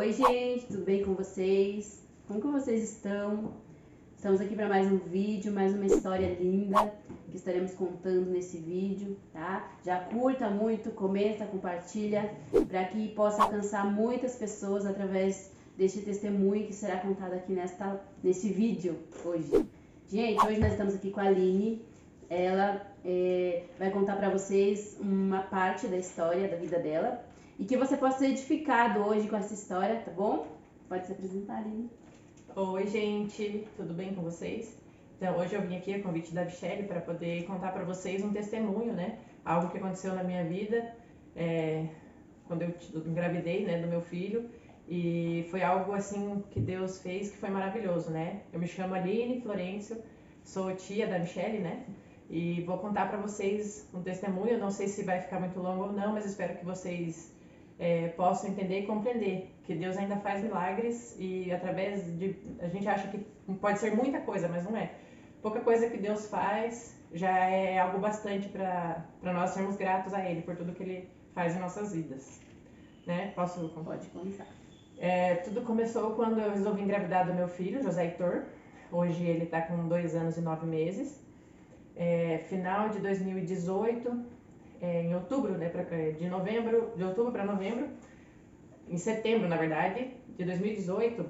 Oi, gente, tudo bem com vocês? Como que vocês estão? Estamos aqui para mais um vídeo, mais uma história linda que estaremos contando nesse vídeo, tá? Já curta muito, comenta, compartilha, para que possa alcançar muitas pessoas através deste testemunho que será contado aqui nesse vídeo hoje. Gente, hoje nós estamos aqui com a Aline. Ela vai contar para vocês uma parte da história da vida dela e que você possa ser edificado hoje com essa história, tá bom? Pode se apresentar, Aline. Oi, gente, tudo bem com vocês? Então, hoje eu vim aqui a convite da Michelle para poder contar para vocês um testemunho, né? Algo que aconteceu na minha vida quando eu engravidei, né, do meu filho. E foi algo assim que Deus fez que foi maravilhoso, né? Eu me chamo Aline Florencio, sou tia da Michelle, né? E vou contar para vocês um testemunho. Não sei se vai ficar muito longo ou não, mas espero que vocês possam entender e compreender que Deus ainda faz milagres e através de... A gente acha que pode ser muita coisa, mas não é. Pouca coisa que Deus faz já é algo bastante para nós sermos gratos a Ele por tudo que Ele faz em nossas vidas. Né? Posso? Pode começar. Tudo começou quando eu resolvi engravidar do meu filho, José Heitor. Hoje ele está com 2 anos e 9 meses. Final de 2018, em outubro, né, de outubro para novembro, em setembro, na verdade, de 2018,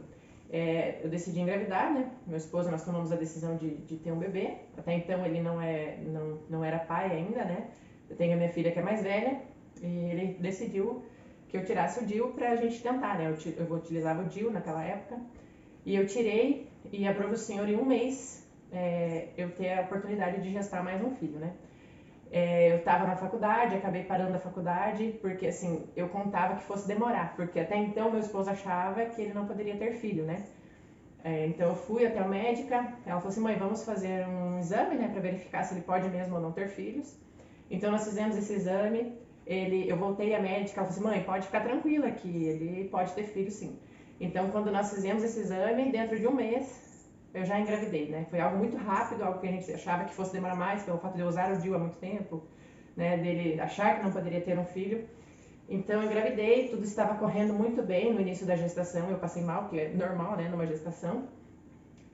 eu decidi engravidar, né? Meu esposo, nós tomamos a decisão de ter um bebê. Até então ele não era pai ainda, né? Eu tenho a minha filha que é mais velha e ele decidiu que eu tirasse o DIU para a gente tentar, né? Eu utilizava o DIU naquela época e eu tirei e aprove o senhor em um mês eu ter a oportunidade de gestar mais um filho, né? Eu estava na faculdade, acabei parando a faculdade, porque assim, eu contava que fosse demorar, porque até então meu esposo achava que ele não poderia ter filho, né? Então eu fui até a médica, ela falou assim, mãe, vamos fazer um exame, né, para verificar se ele pode mesmo ou não ter filhos. Então nós fizemos esse exame, eu voltei à médica, ela falou assim, mãe, pode ficar tranquila que ele pode ter filho sim. Então quando nós fizemos esse exame, dentro de um mês, eu já engravidei, né? Foi algo muito rápido, algo que a gente achava que fosse demorar mais, pelo fato de eu usar o DIU há muito tempo, né? Dele achar que não poderia ter um filho. Então eu engravidei, tudo estava correndo muito bem no início da gestação, eu passei mal, que é normal, né, numa gestação.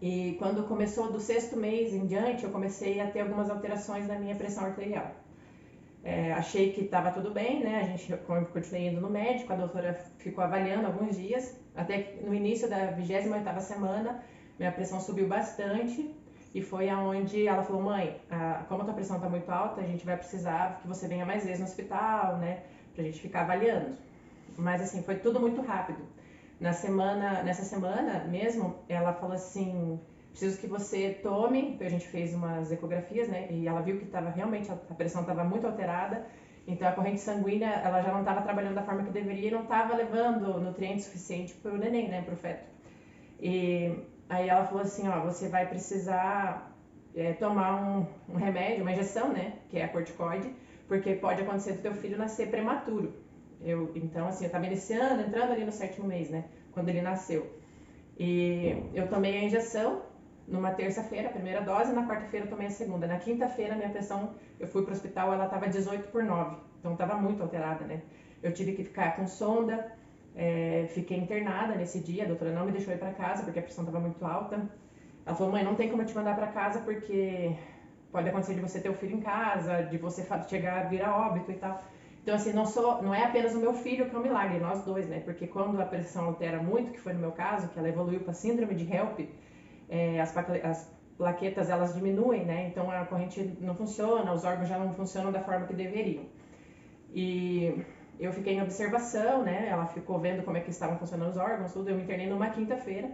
E quando começou do 6º mês em diante, eu comecei a ter algumas alterações na minha pressão arterial. Achei que estava tudo bem, né? A gente continuei indo no médico, a doutora ficou avaliando alguns dias, até que no início da 28ª semana, minha pressão subiu bastante e foi aonde ela falou, mãe, como a tua pressão está muito alta, a gente vai precisar que você venha mais vezes no hospital, né? Pra gente ficar avaliando. Mas assim, foi tudo muito rápido. Nessa semana mesmo, ela falou assim, preciso que você tome, a gente fez umas ecografias, né, e ela viu que realmente a pressão estava muito alterada, então a corrente sanguínea, ela já não estava trabalhando da forma que deveria e não estava levando nutrientes suficientes para o neném, né, para o feto. E aí ela falou assim, ó, você vai precisar tomar um remédio, uma injeção, né, que é a corticoide, porque pode acontecer do teu filho nascer prematuro. Então, assim, eu estava entrando ali no 7º mês, né? Quando ele nasceu. E eu tomei a injeção numa terça-feira, a primeira dose, na quarta-feira eu tomei a segunda. Na quinta-feira, minha pressão, eu fui para o hospital, ela estava 18/9. Então, estava muito alterada, né? Eu tive que ficar com sonda, fiquei internada nesse dia, a doutora não me deixou ir para casa, porque a pressão estava muito alta. Ela falou, mãe, não tem como eu te mandar para casa, porque pode acontecer de você ter o filho em casa, de você chegar a vir a óbito e tal. Então, assim, não é apenas o meu filho que é um milagre, nós dois, né? Porque quando a pressão altera muito, que foi no meu caso, que ela evoluiu para síndrome de HELP, as plaquetas, elas diminuem, né? Então, a corrente não funciona, os órgãos já não funcionam da forma que deveriam. E eu fiquei em observação, né? Ela ficou vendo como é que estavam funcionando os órgãos, tudo. Eu me internei numa quinta-feira.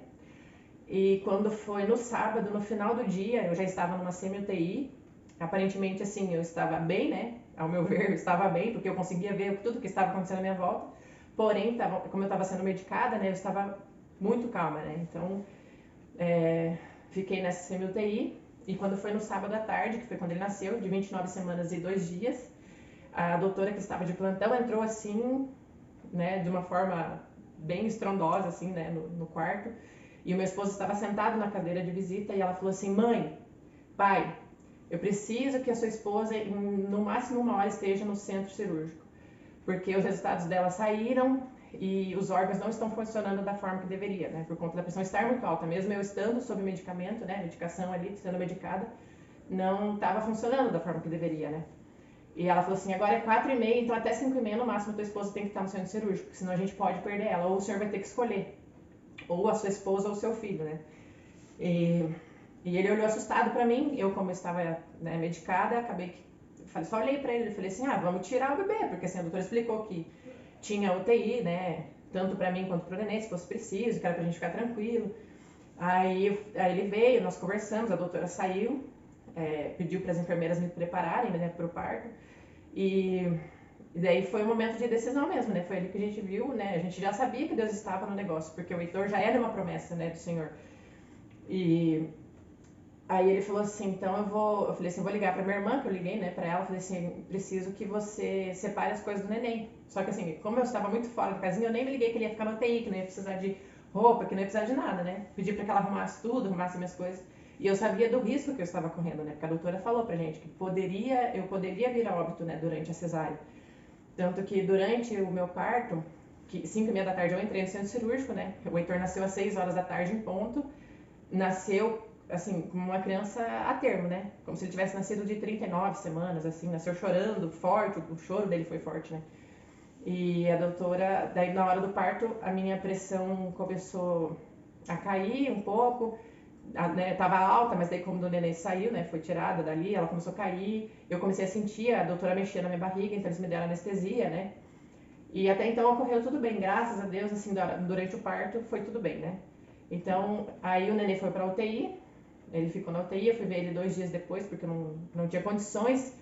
E quando foi no sábado, no final do dia, eu já estava numa semi-UTI. Aparentemente, assim, eu estava bem, né? Ao meu ver, eu estava bem, porque eu conseguia ver tudo que estava acontecendo à minha volta. Porém, como eu estava sendo medicada, né? Eu estava muito calma, né? Então, fiquei nessa semi-UTI. E quando foi no sábado à tarde, que foi quando ele nasceu, de 29 semanas e 2 dias, a doutora que estava de plantão entrou assim, né? De uma forma bem estrondosa, assim, né? No quarto. E o meu esposo estava sentado na cadeira de visita e ela falou assim, mãe, pai, eu preciso que a sua esposa, no máximo 1 hora, esteja no centro cirúrgico. Porque os resultados dela saíram e os órgãos não estão funcionando da forma que deveria, né? Por conta da pressão estar muito alta. Mesmo eu estando sob medicamento, né? Medicação ali, sendo medicada, não estava funcionando da forma que deveria, né? E ela falou assim, agora é 4h30, então até 5h30 no máximo a tua esposa tem que estar no centro cirúrgico, senão a gente pode perder ela, ou o senhor vai ter que escolher, ou a sua esposa ou o seu filho, né? E ele olhou assustado pra mim, eu como estava, né, medicada, acabei que só olhei pra ele e falei assim, vamos tirar o bebê, porque assim, a doutora explicou que tinha UTI, né, tanto pra mim quanto pro neném, se fosse preciso, que era pra gente ficar tranquilo. Aí ele veio, nós conversamos, a doutora saiu, pediu para as enfermeiras me prepararem, né, para o parto. E daí foi um momento de decisão mesmo, né? Foi ali que a gente viu, né? A gente já sabia que Deus estava no negócio, porque o Heitor já era uma promessa, né, do Senhor. E aí ele falou assim, então eu falei assim, vou ligar para minha irmã, que eu liguei, né, para ela, falei assim, preciso que você separe as coisas do neném. Só que assim, como eu estava muito fora da casinha, eu nem me liguei que ele ia ficar no UTI, que não ia precisar de roupa, que não ia precisar de nada, né? Pedi para que ela arrumasse tudo, arrumasse minhas coisas. E eu sabia do risco que eu estava correndo, né? Porque a doutora falou pra gente que eu poderia vir a óbito, né, durante a cesárea. Tanto que durante o meu parto, que 5h30 da tarde eu entrei no centro cirúrgico, né? O Heitor nasceu às 6 horas da tarde em ponto. Nasceu, assim, como uma criança a termo, né? Como se ele tivesse nascido de 39 semanas, assim. Nasceu chorando, forte, o choro dele foi forte, né? E a doutora, daí na hora do parto, a minha pressão começou a cair um pouco, né, tava alta, mas daí como o neném saiu, né, foi tirada dali, ela começou a cair, eu comecei a sentir a doutora mexer na minha barriga, então eles me deram anestesia, né, e até então ocorreu tudo bem, graças a Deus, assim, durante o parto foi tudo bem, né. Então, aí o neném foi pra UTI, ele ficou na UTI, eu fui ver ele 2 dias depois, porque eu não tinha condições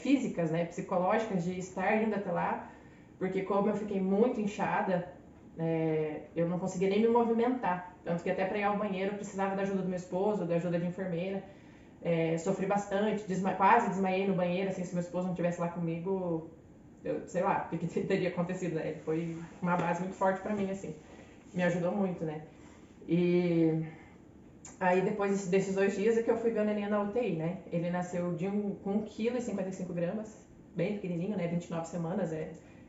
físicas, né, psicológicas de estar indo até lá, porque como eu fiquei muito inchada, eu não conseguia nem me movimentar. Tanto que até para ir ao banheiro eu precisava da ajuda do meu esposo, da ajuda de enfermeira. Sofri bastante, quase desmaiei no banheiro, assim, se meu esposo não estivesse lá comigo, eu sei lá o que teria acontecido, né? Foi uma base muito forte para mim, assim. Me ajudou muito, né? E aí depois desses 2 dias é que eu fui ver o neném na UTI, né? Ele nasceu com 1,55 kg, bem pequenininho, né? 29 semanas,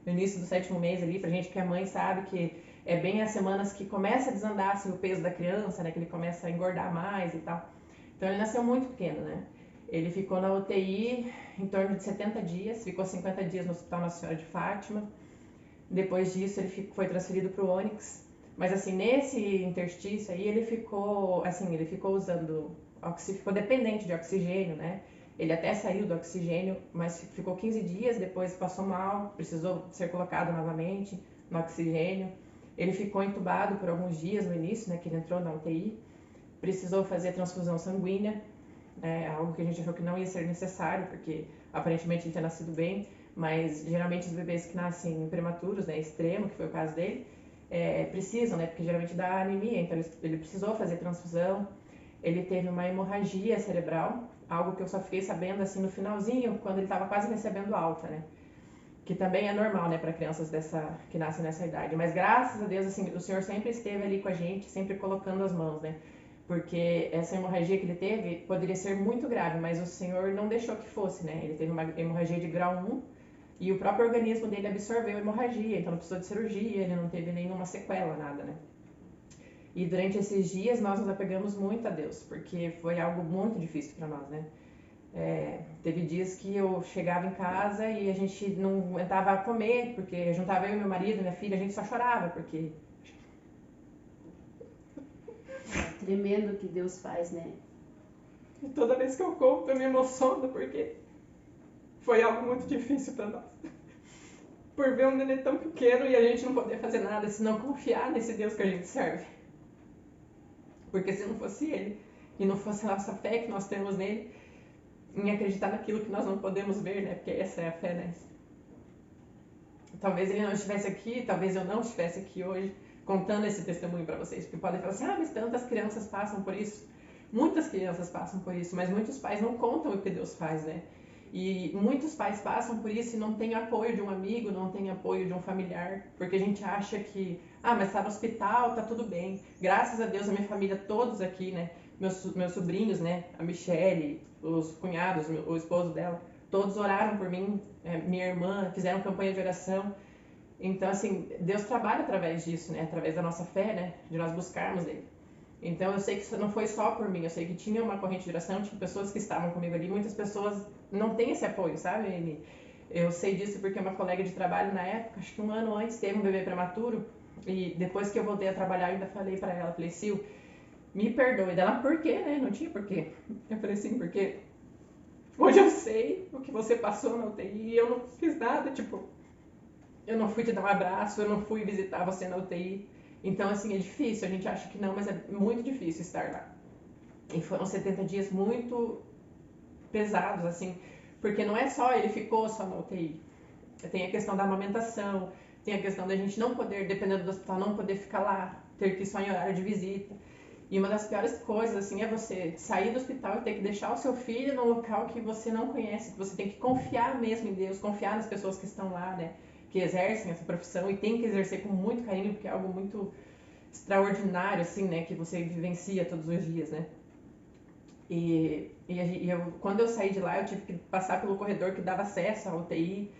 no início do 7º mês ali, pra gente que é mãe sabe que é bem as semanas que começa a desandar assim, o peso da criança, né? Que ele começa a engordar mais e tal. Então ele nasceu muito pequeno, né? Ele ficou na UTI em torno de 70 dias, ficou 50 dias no Hospital Nossa Senhora de Fátima. Depois disso ele foi transferido para o Onyx. Mas assim, nesse interstício aí ele ficou usando, ficou dependente de oxigênio, né? Ele até saiu do oxigênio, mas ficou 15 dias, depois passou mal, precisou ser colocado novamente no oxigênio. Ele ficou entubado por alguns dias no início, né, que ele entrou na UTI. Precisou fazer transfusão sanguínea, algo que a gente achou que não ia ser necessário, porque aparentemente ele tinha nascido bem, mas geralmente os bebês que nascem prematuros, né, extremo, que foi o caso dele, precisam, né, porque geralmente dá anemia, então ele precisou fazer transfusão. Ele teve uma hemorragia cerebral, algo que eu só fiquei sabendo assim no finalzinho, quando ele estava quase recebendo alta, né? Que também é normal, né, para crianças que nascem nessa idade. Mas graças a Deus, assim, o Senhor sempre esteve ali com a gente, sempre colocando as mãos, né? Porque essa hemorragia que ele teve poderia ser muito grave, mas o Senhor não deixou que fosse, né? Ele teve uma hemorragia de grau 1 e o próprio organismo dele absorveu a hemorragia, então não precisou de cirurgia, ele não teve nenhuma sequela, nada, né? E durante esses dias nós nos apegamos muito a Deus, porque foi algo muito difícil para nós, né? Teve dias que eu chegava em casa e a gente não aguentava comer, porque juntava eu e meu marido, minha filha, a gente só chorava, porque... Tremendo o que Deus faz, né? E toda vez que eu conto eu me emociono, porque foi algo muito difícil para nós. Por ver um neném tão pequeno e a gente não poder fazer nada, senão confiar nesse Deus que a gente serve. Porque se não fosse Ele, e não fosse a nossa fé que nós temos nele, em acreditar naquilo que nós não podemos ver, né? Porque essa é a fé, né? Talvez ele não estivesse aqui, talvez eu não estivesse aqui hoje, contando esse testemunho para vocês. Porque podem falar assim, mas tantas crianças passam por isso. Muitas crianças passam por isso, mas muitos pais não contam o que Deus faz, né? E muitos pais passam por isso e não tem apoio de um amigo, não tem apoio de um familiar, porque a gente acha que, mas tá no hospital, tá tudo bem. Graças a Deus, a minha família, todos aqui, né? Meus sobrinhos, né? A Michelle, os cunhados, o esposo dela, todos oraram por mim, minha irmã, fizeram campanha de oração. Então, assim, Deus trabalha através disso, né? Através da nossa fé, né? De nós buscarmos Ele. Então, eu sei que isso não foi só por mim. Eu sei que tinha uma corrente de oração, tinha pessoas que estavam comigo ali. Muitas pessoas não têm esse apoio, sabe, Amy? Eu sei disso porque uma colega de trabalho na época, acho que um ano antes, teve um bebê prematuro. E depois que eu voltei a trabalhar, eu ainda falei pra ela, falei, Sil, me perdoe. Dela, por quê, né? Não tinha porquê. Eu falei assim, porque hoje eu sei o que você passou na UTI e eu não fiz nada, tipo, eu não fui te dar um abraço, eu não fui visitar você na UTI. Então, assim, é difícil, a gente acha que não, mas é muito difícil estar lá. E foram 70 dias muito pesados, assim, porque não é só ele ficou só na UTI. Tem a questão da amamentação, tem a questão da gente não poder, dependendo do hospital, não poder ficar lá, ter que ir só em horário de visita. E uma das piores coisas, assim, é você sair do hospital e ter que deixar o seu filho num local que você não conhece, que você tem que confiar mesmo em Deus, confiar nas pessoas que estão lá, né? Que exercem essa profissão e tem que exercer com muito carinho, porque é algo muito extraordinário, assim, né? Que você vivencia todos os dias, né? Quando eu saí de lá, eu tive que passar pelo corredor que dava acesso à UTI.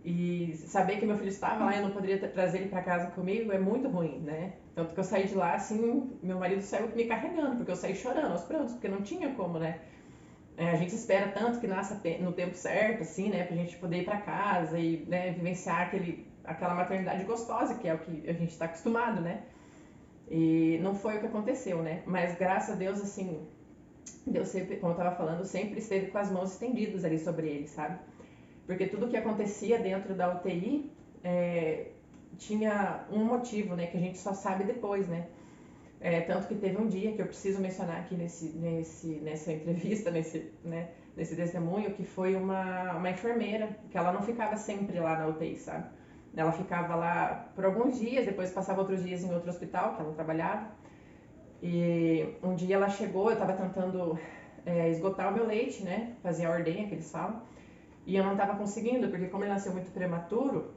E saber que meu filho estava lá e eu não poderia trazer ele para casa comigo é muito ruim, né? Tanto que eu saí de lá, assim, meu marido saiu me carregando, porque eu saí chorando aos prantos, porque não tinha como, né? A gente espera tanto que nasça no tempo certo, assim, né? Pra gente poder ir para casa e, né, vivenciar aquela maternidade gostosa, que é o que a gente está acostumado, né? E não foi o que aconteceu, né? Mas graças a Deus, assim, Deus sempre, como eu estava falando, sempre esteve com as mãos estendidas ali sobre ele, sabe? Porque tudo que acontecia dentro da UTI tinha um motivo, né, que a gente só sabe depois, né? Tanto que teve um dia que eu preciso mencionar aqui nessa entrevista, nesse testemunho, que foi uma enfermeira, que ela não ficava sempre lá na UTI, sabe? Ela ficava lá por alguns dias, depois passava outros dias em outro hospital que ela trabalhava. E um dia ela chegou, eu estava tentando esgotar o meu leite, né? Fazer a ordenha, que eles falam. E eu não estava conseguindo, porque como ele nasceu muito prematuro,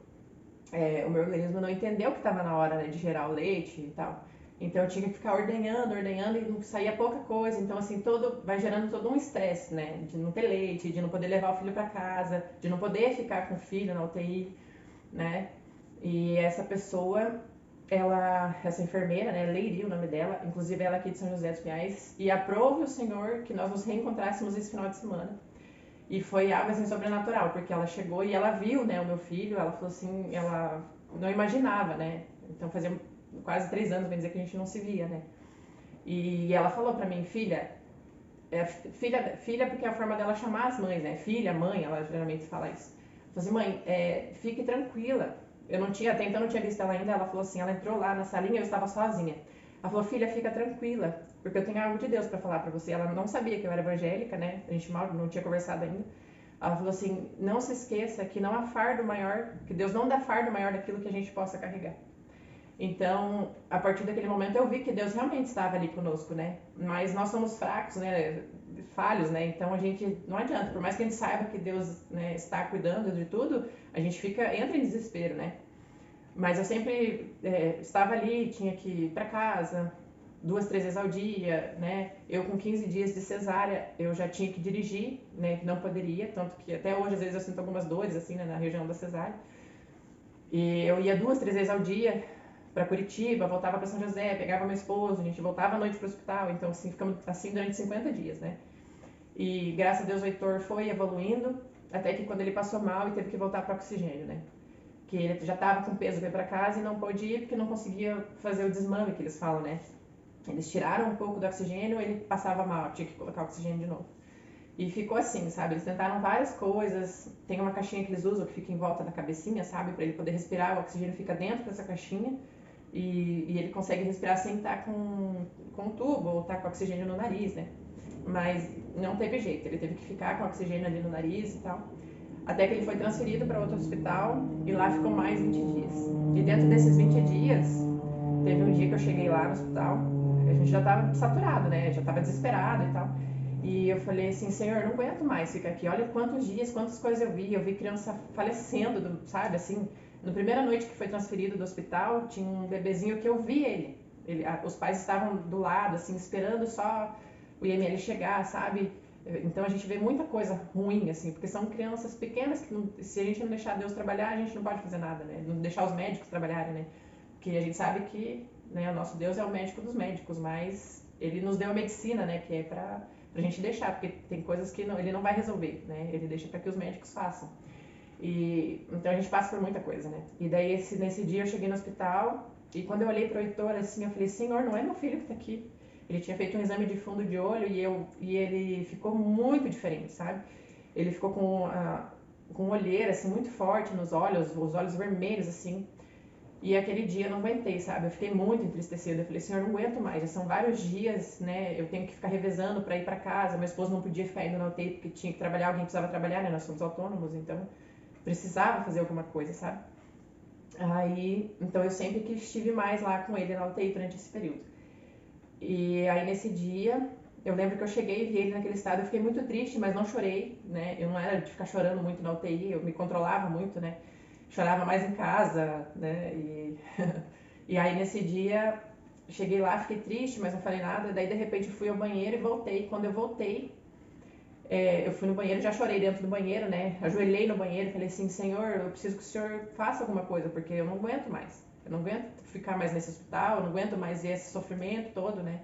o meu organismo não entendeu que estava na hora, né, de gerar o leite e tal. Então eu tinha que ficar ordenhando e não saía pouca coisa. Então assim, vai gerando todo um estresse, né, de não ter leite, de não poder levar o filho para casa, de não poder ficar com o filho na UTI, né? E essa pessoa, essa enfermeira, né, Leiri, o nome dela, inclusive ela aqui de São José dos Pinhais, e aprove o Senhor que nós nos reencontrássemos esse final de semana. E foi algo assim sobrenatural, porque ela chegou e ela viu, né, o meu filho, ela falou assim, ela não imaginava, né? Então fazia quase 3 anos, bem dizer, que a gente não se via, né? E ela falou pra mim, filha porque é a forma dela chamar as mães, né? Filha, mãe, ela geralmente fala isso. Ela falou assim, mãe, fique tranquila. Eu não tinha, até então não tinha visto ela ainda, ela falou assim, ela entrou lá na salinha, eu estava sozinha. Ela falou, filha, fica tranquila, porque eu tenho algo de Deus para falar para você. Ela não sabia que eu era evangélica, né? A gente mal não tinha conversado ainda. Ela falou assim, não se esqueça que não há fardo maior, que Deus não dá fardo maior daquilo que a gente possa carregar. Então, a partir daquele momento eu vi que Deus realmente estava ali conosco, né? Mas nós somos fracos, né? Falhos, né? Então a gente não adianta, por mais que a gente saiba que Deus, né, está cuidando de tudo, a gente entra em desespero, né? Mas eu sempre estava ali, tinha que ir para casa 2, 3 vezes ao dia, né? Eu com 15 dias de cesárea, eu já tinha que dirigir, né? Que não poderia, tanto que até hoje às vezes eu sinto algumas dores assim, né, na região da cesárea. E eu ia 2, 3 vezes ao dia para Curitiba, voltava para São José, pegava meu esposo, a gente voltava à noite para o hospital, então assim, ficamos assim durante 50 dias, né? E graças a Deus o Heitor foi evoluindo, até que quando ele passou mal e teve que voltar para oxigênio, né? Que ele já estava com peso, veio para casa e não pôde ir porque não conseguia fazer o desmame que eles falam, né? Eles tiraram um pouco do oxigênio, ele passava mal, tinha que colocar oxigênio de novo. E ficou assim, sabe? Eles tentaram várias coisas. Tem uma caixinha que eles usam que fica em volta da cabecinha, sabe? Para ele poder respirar, o oxigênio fica dentro dessa caixinha. E ele consegue respirar sem estar com um tubo ou estar com oxigênio no nariz, né? Mas não teve jeito, ele teve que ficar com oxigênio ali no nariz e tal. Até que ele foi transferido para outro hospital e lá ficou mais 20 dias. E dentro desses 20 dias, teve um dia que eu cheguei lá no hospital, a gente já estava saturado, né? Já estava desesperado e tal. E eu falei assim, Senhor, não aguento mais ficar aqui. Olha quantos dias, quantas coisas eu vi. Eu vi criança falecendo, sabe? Assim, na primeira noite que foi transferido do hospital, tinha um bebezinho que eu vi os pais estavam do lado, assim, esperando só o IML chegar, sabe? Então a gente vê muita coisa ruim, assim, porque são crianças pequenas que se a gente não deixar Deus trabalhar, a gente não pode fazer nada, né? Não deixar os médicos trabalharem, né? Porque a gente sabe que, né, o nosso Deus é o médico dos médicos, mas ele nos deu a medicina, né, que é pra gente deixar, porque tem coisas que ele não vai resolver, né? Ele deixa para que os médicos façam. Então a gente passa por muita coisa, né? E daí nesse dia eu cheguei no hospital e quando eu olhei para o Heitor assim, eu falei: Senhor, não é meu filho que está aqui. Ele tinha feito um exame de fundo de olho e ele ficou muito diferente, sabe? Ele ficou com olheira assim muito forte nos olhos, os olhos vermelhos assim. E aquele dia eu não aguentei, sabe? Eu fiquei muito entristecida. Eu falei: Senhor, não aguento mais. Já são vários dias, né? Eu tenho que ficar revezando para ir para casa. Meu esposo não podia ficar indo na UTI porque tinha que trabalhar, alguém precisava trabalhar, né? Nós somos autônomos, então precisava fazer alguma coisa, sabe? Então eu sempre que estive mais lá com ele na UTI durante esse período. E aí nesse dia, eu lembro que eu cheguei e vi ele naquele estado, eu fiquei muito triste, mas não chorei, né? Eu não era de ficar chorando muito na UTI, eu me controlava muito, né? Chorava mais em casa, né? E aí nesse dia, cheguei lá, fiquei triste, mas não falei nada. Daí de repente fui ao banheiro e voltei. Quando eu voltei, eu fui no banheiro, já chorei dentro do banheiro, né? Ajoelhei no banheiro e falei assim: Senhor, eu preciso que o Senhor faça alguma coisa, porque eu não aguento mais. Eu não aguento ficar mais nesse hospital, eu não aguento mais ver esse sofrimento todo, né?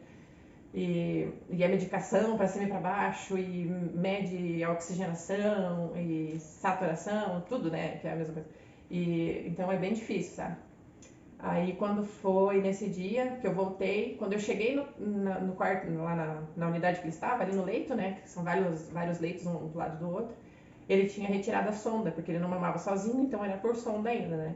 E a medicação para cima e para baixo, e mede a oxigenação, e saturação, tudo, né? Que é a mesma coisa. Então é bem difícil, sabe? Aí quando foi nesse dia que eu voltei, quando eu cheguei no quarto, lá na unidade que ele estava, ali no leito, né, que são vários leitos um do lado do outro, ele tinha retirado a sonda, porque ele não mamava sozinho, então era por sonda ainda, né.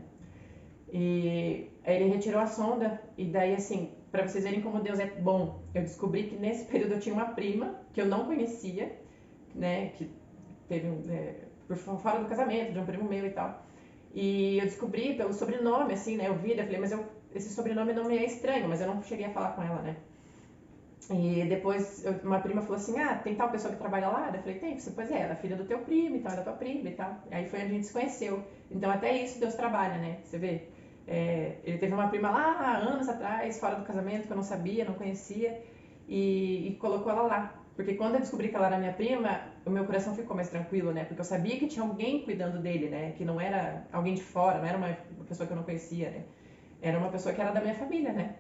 E aí ele retirou a sonda, e daí assim, para vocês verem como Deus é bom, eu descobri que nesse período eu tinha uma prima que eu não conhecia, né, que teve por fora do casamento, de um primo meu e tal. E eu descobri pelo sobrenome, assim, né? Eu vi, eu falei: mas esse sobrenome não me é estranho, mas eu não cheguei a falar com ela, né? E depois uma prima falou assim: ah, tem tal pessoa que trabalha lá? Eu falei: tem. Pois é, ela é filha do teu primo, então é da tua prima e tal. E aí foi onde a gente se conheceu. Então até isso Deus trabalha, né? Você vê. Ele teve uma prima lá há anos atrás, fora do casamento, que eu não sabia, não conhecia, e colocou ela lá. Porque quando eu descobri que ela era minha prima, o meu coração ficou mais tranquilo, né? Porque eu sabia que tinha alguém cuidando dele, né? Que não era alguém de fora, não era uma pessoa que eu não conhecia, né? Era uma pessoa que era da minha família, né?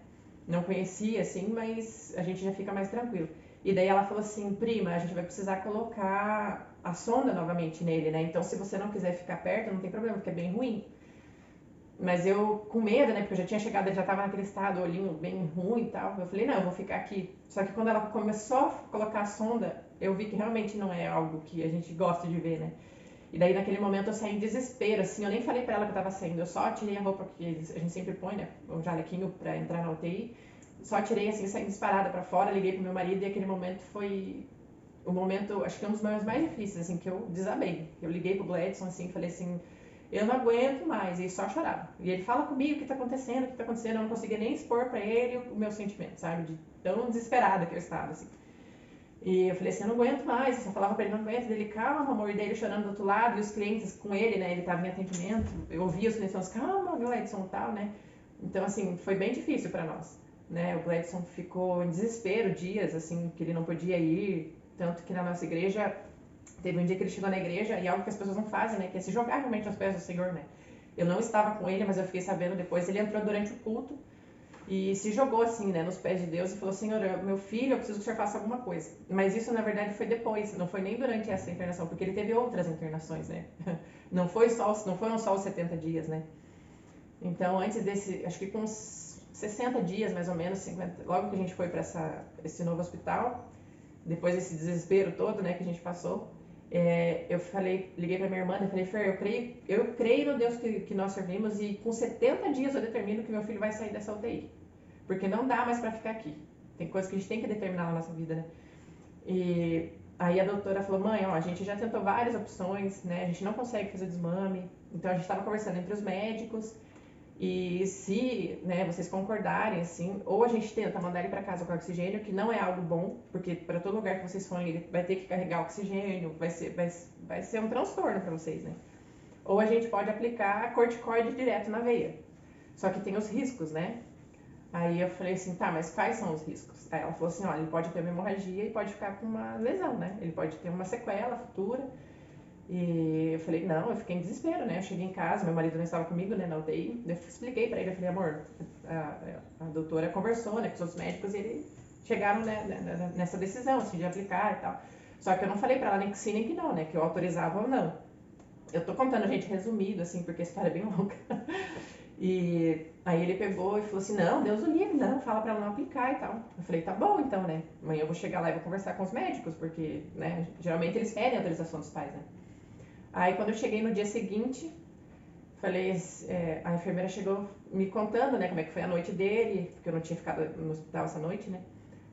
Não conhecia, assim, mas a gente já fica mais tranquilo. E daí ela falou assim: prima, a gente vai precisar colocar a sonda novamente nele, né? Então se você não quiser ficar perto, não tem problema, porque é bem ruim. Mas eu, com medo, né, porque eu já tinha chegado, ele já tava naquele estado, olhinho bem ruim e tal. Eu falei: não, eu vou ficar aqui. Só que quando ela começou a colocar a sonda, eu vi que realmente não é algo que a gente gosta de ver, né? E daí naquele momento eu saí em desespero, assim, eu nem falei pra ela que eu tava saindo, eu só tirei a roupa que a gente sempre põe, né, o jalequinho pra entrar na UTI. Só tirei, assim, saí disparada pra fora, liguei pro meu marido e aquele momento foi o momento, acho que é um dos momentos mais difíceis, assim, que eu desabei. Eu liguei pro Gladson, assim, falei assim: eu não aguento mais, e só chorava. E ele: fala comigo, o que tá acontecendo, o que tá acontecendo? Eu não conseguia nem expor pra ele o meu sentimento, sabe, de tão desesperada que eu estava, assim. E eu falei assim: eu não aguento mais. Eu só falava pra ele: não aguento. Ele: calma, amor. E daí ele chorando do outro lado, e os clientes com ele, né? Ele tava em atendimento. Eu ouvia os clientes falando: calma, Gladson e tal, né? Então, assim, foi bem difícil pra nós, né? O Gladson ficou em desespero dias, assim, que ele não podia ir. Tanto que na nossa igreja, teve um dia que ele chegou na igreja, e algo que as pessoas não fazem, né? Que é se jogar realmente aos pés do Senhor, né? Eu não estava com ele, mas eu fiquei sabendo depois. Ele entrou durante o culto e se jogou assim, né, nos pés de Deus e falou: Senhor, meu filho, eu preciso que o Senhor faça alguma coisa. Mas isso, na verdade, foi depois, não foi nem durante essa internação, porque ele teve outras internações, né? Não foram só os 70 dias, né? Então, antes desse, acho que com uns 60 dias, mais ou menos, 50, logo que a gente foi para esse novo hospital, depois desse desespero todo, né, que a gente passou, eu liguei para minha irmã e falei: Fer, eu creio no Deus que nós servimos, e com 70 dias eu determino que meu filho vai sair dessa UTI. Porque não dá mais para ficar aqui. Tem coisas que a gente tem que determinar na nossa vida, né? E aí a doutora falou: mãe, ó, a gente já tentou várias opções, né? A gente não consegue fazer desmame. Então a gente estava conversando entre os médicos, e se, né, vocês concordarem, assim, ou a gente tenta mandar ele para casa com oxigênio, que não é algo bom, porque para todo lugar que vocês forem ele vai ter que carregar oxigênio, vai ser um transtorno para vocês, né? Ou a gente pode aplicar corticoide direto na veia. Só que tem os riscos, né? Aí eu falei assim, tá, mas quais são os riscos? Aí ela falou assim, olha, ele pode ter uma hemorragia e pode ficar com uma lesão, né? Ele pode ter uma sequela futura. E eu falei, não, eu fiquei em desespero, né? Eu cheguei em casa, meu marido não estava comigo, né, na UTI. Eu expliquei pra ele, eu falei, amor, a doutora conversou, né, com os outros médicos e eles chegaram, né, nessa decisão, assim, de aplicar e tal. Só que eu não falei pra ela nem que sim, nem que não, né, que eu autorizava ou não. Eu tô contando, gente, resumido, assim, porque a história é bem longa. E aí ele pegou e falou assim, não, Deus o livre, não, fala pra ela não aplicar e tal. Eu falei, tá bom então, né, amanhã eu vou chegar lá e vou conversar com os médicos, porque, né, geralmente eles pedem autorização dos pais, né. Aí quando eu cheguei no dia seguinte, falei, a enfermeira chegou me contando, né, como é que foi a noite dele, porque eu não tinha ficado no hospital essa noite, né.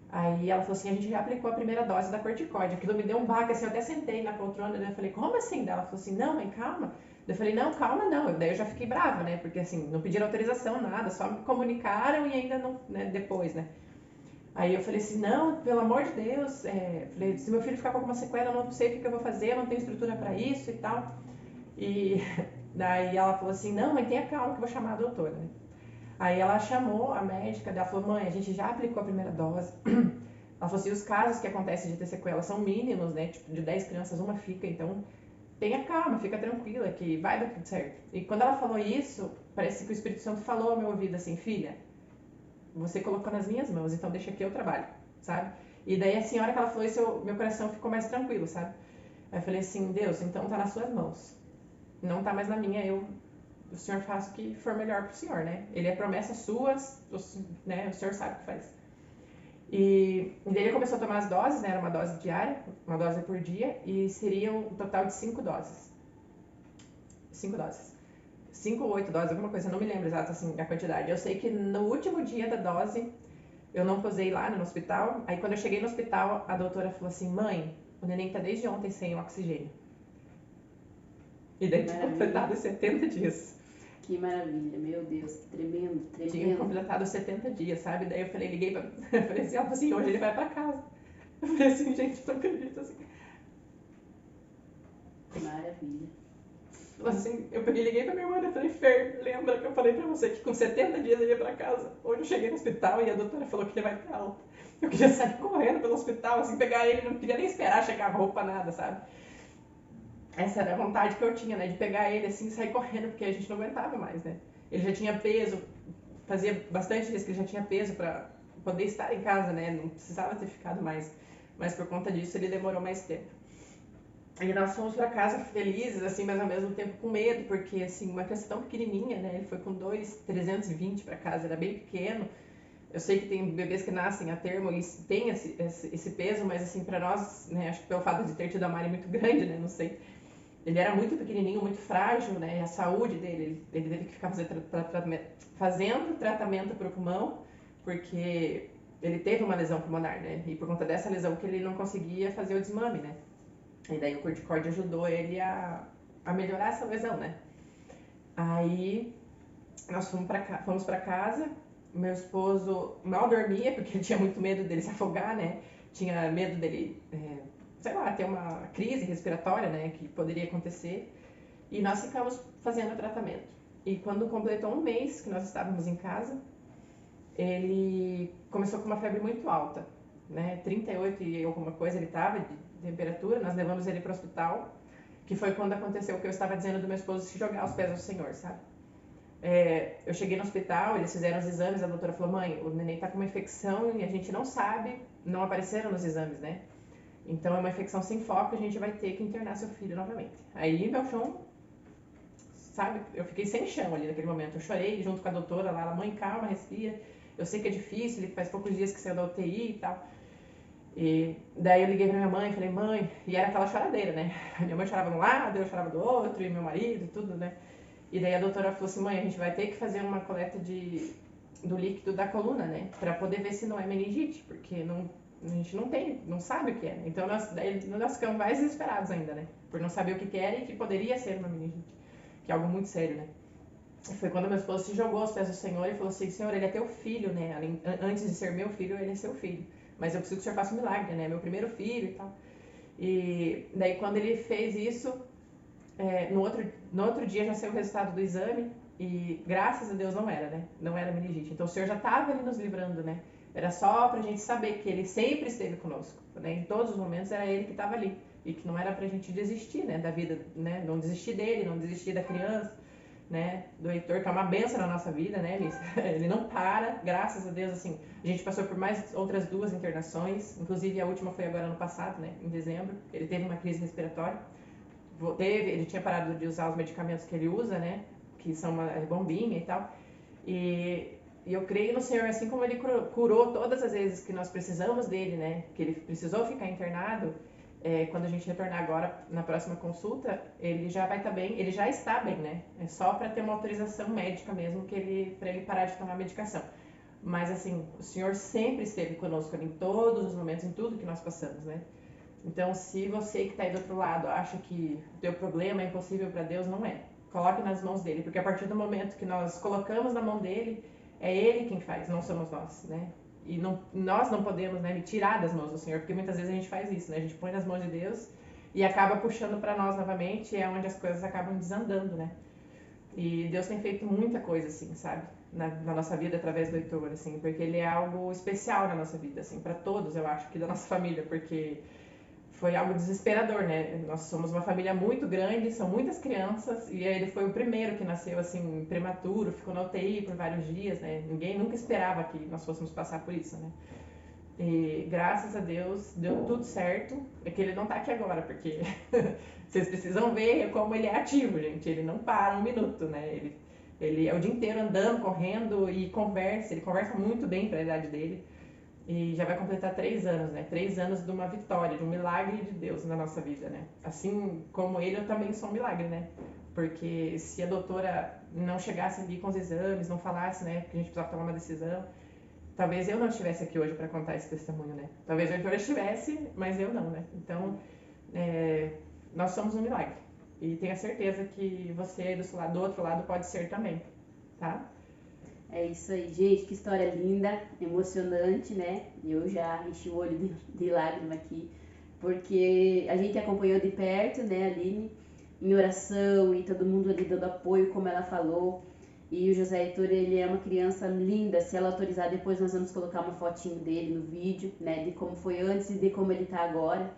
Aí ela falou assim, a gente já aplicou a primeira dose da corticóide. Aquilo me deu um baque, assim, eu até sentei na poltrona, né, eu falei, como assim? Daí ela falou assim, não, mãe, calma. Daí eu falei, não, calma não. Daí eu já fiquei brava, né, porque assim, não pediram autorização, nada, só me comunicaram e ainda não, né, depois, né. Aí eu falei assim, não, pelo amor de Deus, falei, se meu filho ficar com alguma sequela, eu não sei o que eu vou fazer, eu não tenho estrutura pra isso e tal. E daí ela falou assim, não, mãe, tenha calma que eu vou chamar a doutora, né? Aí ela chamou a médica, daí ela falou, mãe, a gente já aplicou a primeira dose. Ela falou assim, os casos que acontecem de ter sequela são mínimos, né? Tipo, de 10 crianças, uma fica, então tenha calma, fica tranquila, que vai dar tudo certo. E quando ela falou isso, parece que o Espírito Santo falou ao meu ouvido assim, filha, você colocou nas minhas mãos, então deixa que eu trabalho, sabe? E daí assim, a hora que ela falou isso, meu coração ficou mais tranquilo, sabe? Aí eu falei assim, Deus, então tá nas suas mãos. Não tá mais na minha, o senhor faz o que for melhor pro senhor, né? Ele é promessa sua, né? O senhor sabe o que faz. E daí ele começou a tomar as doses, né? Era uma dose diária, uma dose por dia, e seria um total de 5 doses. 5 doses. 5 ou 8 doses, alguma coisa, eu não me lembro exato assim a quantidade. Eu sei que no último dia da dose, eu não posei lá no hospital. Aí quando eu cheguei no hospital, a doutora falou assim, mãe, o neném tá desde ontem sem oxigênio. E daí tinha completado 70 dias. Que maravilha, meu Deus, que tremendo, tremendo. Tinha completado 70 dias, sabe? Daí eu falei, liguei pra... Eu falei assim, ela falou assim, hoje ele vai pra casa. Eu falei assim, gente, não acredito assim. Maravilha. Assim, eu peguei, liguei pra minha irmã e falei, Fer, lembra que eu falei pra você que com 70 dias ele ia pra casa? Hoje eu cheguei no hospital e a doutora falou que ele vai pra alta. Eu queria sair correndo pelo hospital, assim, pegar ele, não queria nem esperar chegar a roupa, nada, sabe? Essa era a vontade que eu tinha, né? De pegar ele assim e sair correndo, porque a gente não aguentava mais, né? Ele já tinha peso, fazia bastante dias que ele já tinha peso pra poder estar em casa, né? Não precisava ter ficado mais. Mas por conta disso ele demorou mais tempo. E nós fomos pra casa felizes, assim, mas ao mesmo tempo com medo, porque, assim, uma criança tão pequenininha, né? Ele foi com 2,320 pra casa, era bem pequeno. Eu sei que tem bebês que nascem a termo e tem esse peso, mas, assim, pra nós, né? Acho que pelo fato de ter tido a Mari muito grande, né? Não sei. Ele era muito pequenininho, muito frágil, né? E a saúde dele, ele teve que ficar fazendo tratamento para o pulmão, porque ele teve uma lesão pulmonar, né? E por conta dessa lesão que ele não conseguia fazer o desmame, né? E daí o corticóide ajudou ele a melhorar essa lesão, né? Aí nós fomos para casa, meu esposo mal dormia, porque ele tinha muito medo dele se afogar, né? Tinha medo dele, sei lá, ter uma crise respiratória, né? Que poderia acontecer. E nós ficamos fazendo o tratamento. E quando completou um mês que nós estávamos em casa, ele começou com uma febre muito alta, né? 38 e alguma coisa ele estava de temperatura. Nós levamos ele para o hospital, que foi quando aconteceu o que eu estava dizendo do meu esposo se jogar aos pés do Senhor, sabe? Eu cheguei no hospital, eles fizeram os exames, a doutora falou, mãe, o neném está com uma infecção e a gente não sabe, não apareceram nos exames, né? Então é uma infecção sem foco, a gente vai ter que internar seu filho novamente. Aí meu chão, sabe, eu fiquei sem chão ali naquele momento. Eu chorei junto com a doutora lá, ela, mãe, calma, respira. Eu sei que é difícil, ele faz poucos dias que saiu da UTI e tal. E daí eu liguei pra minha mãe, falei, mãe, e era aquela choradeira, né? Minha mãe chorava de um lado, eu chorava do outro, e meu marido e tudo, né? E daí a doutora falou assim, mãe, a gente vai ter que fazer uma coleta do líquido da coluna, né? Pra poder ver se não é meningite, porque a gente não sabe o que é, né? Então nós ficamos mais desesperados ainda, né? Por não saber o que era e que poderia ser uma meningite, que é algo muito sério, né? E foi quando meu esposo se jogou aos pés do Senhor e falou assim, Senhor, ele é teu filho, né? Antes de ser meu filho, ele é seu filho. Mas eu preciso que o Senhor faça um milagre, né? Meu primeiro filho e tal. E daí quando ele fez isso, no outro dia já saiu o resultado do exame E graças a Deus não era, né? Não era meningite. Então o Senhor já estava ali nos livrando, né? Era só pra gente saber que Ele sempre esteve conosco, né? Em todos os momentos era Ele que estava ali. E que não era pra gente desistir, né? Da vida, né? Não desistir dele, não desistir da criança, né? Do Heitor, que é uma benção na nossa vida, né, Miss? Ele não para, graças a Deus, assim. A gente passou por mais outras 2 internações, inclusive a última foi agora ano passado, né? Em dezembro. Ele teve uma crise respiratória. Ele tinha parado de usar os medicamentos que ele usa, né? Que são uma bombinha e tal. E eu creio no Senhor, assim como Ele curou todas as vezes que nós precisamos dele, né? Que ele precisou ficar internado. Quando a gente retornar agora na próxima consulta, ele já vai estar bem, ele já está bem, né? É só para ter uma autorização médica mesmo para ele parar de tomar medicação. Mas assim, o Senhor sempre esteve conosco em todos os momentos, em tudo que nós passamos, né? Então, se você que está aí do outro lado acha que o teu problema é impossível para Deus, não é. Coloque nas mãos dele, porque a partir do momento que nós colocamos na mão dele, é ele quem faz, não somos nós, né? E nós não podemos, né, me tirar das mãos do Senhor, porque muitas vezes a gente faz isso, né? A gente põe nas mãos de Deus e acaba puxando para nós novamente, e é onde as coisas acabam desandando, né? E Deus tem feito muita coisa, assim, sabe? Na nossa vida através do Heitor, assim, porque ele é algo especial na nossa vida, assim, para todos, eu acho, que da nossa família, porque foi algo desesperador, né? Nós somos uma família muito grande, são muitas crianças, e ele foi o primeiro que nasceu, assim, prematuro, ficou na UTI por vários dias, né? Ninguém nunca esperava que nós fôssemos passar por isso, né? E graças a Deus deu tudo certo. É que ele não tá aqui agora, porque vocês precisam ver como ele é ativo, gente. Ele não para um minuto, né? Ele é o dia inteiro andando, correndo e conversa. Ele conversa muito bem para a idade dele. E já vai completar 3 anos, né? 3 anos de uma vitória, de um milagre de Deus na nossa vida, né? Assim como ele, eu também sou um milagre, né? Porque se a doutora não chegasse ali com os exames, não falasse, né? Que a gente precisava tomar uma decisão, talvez eu não estivesse aqui hoje para contar esse testemunho, né? Talvez o Heitor estivesse, mas eu não, né? Então, nós somos um milagre. E tenha certeza que você aí do outro lado pode ser também, tá? É isso aí, gente, que história linda, emocionante, né? Eu já enchi o olho de lágrima aqui, porque a gente acompanhou de perto, né, a Aline, em oração e todo mundo ali dando apoio, como ela falou. E o José Heitor, ele é uma criança linda, se ela autorizar, depois nós vamos colocar uma fotinho dele no vídeo, né, de como foi antes e de como ele tá agora.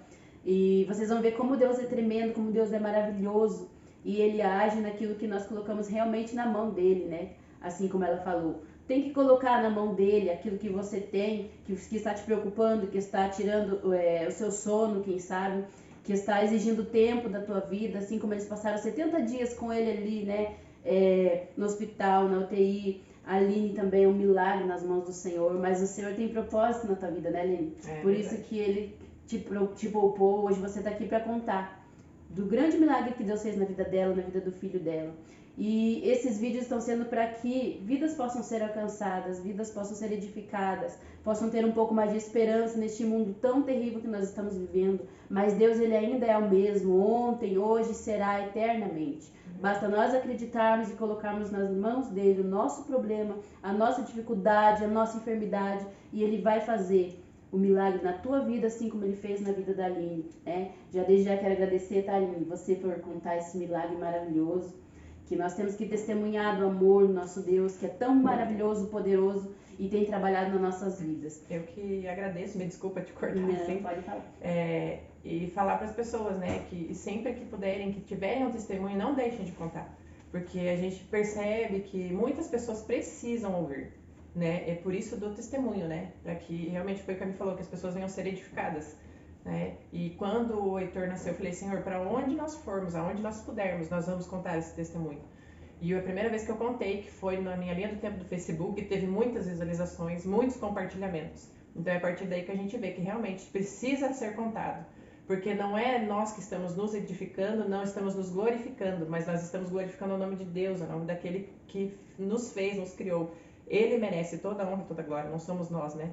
E vocês vão ver como Deus é tremendo, como Deus é maravilhoso. E ele age naquilo que nós colocamos realmente na mão dele, né? Assim como ela falou. Tem que colocar na mão dele aquilo que você tem, que está te preocupando, que está tirando o seu sono, quem sabe, que está exigindo tempo da tua vida, assim como eles passaram 70 dias com ele ali, né? No hospital, na UTI. A Aline também é um milagre nas mãos do Senhor, mas o Senhor tem propósito na tua vida, né, Aline? Por isso que ele te poupou, hoje você está aqui para contar do grande milagre que Deus fez na vida dela, na vida do filho dela. E esses vídeos estão sendo para que vidas possam ser alcançadas, vidas possam ser edificadas, possam ter um pouco mais de esperança neste mundo tão terrível que nós estamos vivendo. Mas Deus, ele ainda é o mesmo, ontem, hoje, será eternamente. Basta nós acreditarmos e colocarmos nas mãos dele o nosso problema, a nossa dificuldade, a nossa enfermidade, e ele vai fazer o milagre na tua vida, assim como ele fez na vida da Aline, né? Desde já quero agradecer, tá, Aline, você por contar esse milagre maravilhoso, que nós temos que testemunhar do amor do nosso Deus, que é tão maravilhoso, poderoso e tem trabalhado nas nossas vidas. Eu que agradeço, me desculpa te cortar. Não, assim. pode falar. E falar para as pessoas, né, que sempre que puderem, que tiverem um testemunho, não deixem de contar, porque a gente percebe que muitas pessoas precisam ouvir, né? É por isso do testemunho, né? Para que realmente foi o que me falou, que as pessoas venham ser edificadas, né? E quando o Heitor nasceu, eu falei, Senhor, para onde nós formos, aonde nós pudermos, nós vamos contar esse testemunho. E a primeira vez que eu contei, que foi na minha linha do tempo do Facebook, teve muitas visualizações, muitos compartilhamentos. Então é a partir daí que a gente vê que realmente precisa ser contado. Porque não é nós que estamos nos edificando, não estamos nos glorificando, mas nós estamos glorificando o nome de Deus, o nome daquele que nos fez, nos criou. Ele merece toda a honra e toda a glória, não somos nós, né?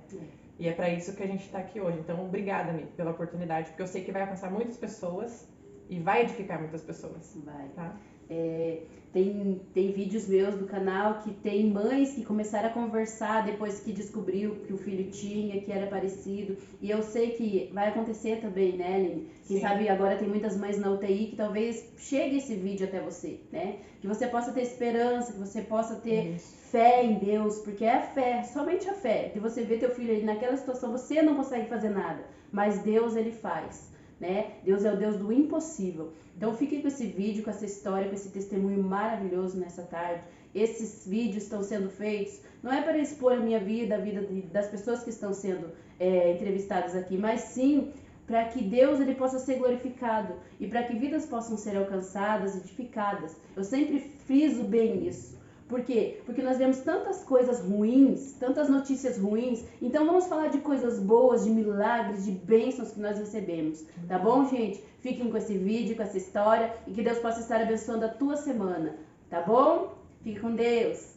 E é para isso que a gente está aqui hoje. Então, obrigada, Mi, pela oportunidade, porque eu sei que vai alcançar muitas pessoas e vai edificar muitas pessoas. Vai. Tá? Tem vídeos meus do canal que tem mães que começaram a conversar depois que descobriu que o filho tinha, que era parecido. E eu sei que vai acontecer também, né, Aline? Quem Sim. sabe agora tem muitas mães na UTI que talvez chegue esse vídeo até você, né? Que você possa ter esperança, que você possa ter fé em Deus, porque é a fé, somente a fé. De você ver teu filho ali naquela situação, você não consegue fazer nada, mas Deus, ele faz. Né? Deus é o Deus do impossível. Então fique com esse vídeo, com essa história, com esse testemunho maravilhoso nessa tarde. Esses vídeos estão sendo feitos, não é para expor a minha vida, a vida das pessoas que estão sendo entrevistadas aqui, mas sim para que Deus ele possa ser glorificado e para que vidas possam ser alcançadas, edificadas. Eu sempre friso bem isso. Por quê? Porque nós vemos tantas coisas ruins, tantas notícias ruins. Então vamos falar de coisas boas, de milagres, de bênçãos que nós recebemos. Tá bom, gente? Fiquem com esse vídeo, com essa história e que Deus possa estar abençoando a tua semana. Tá bom? Fique com Deus.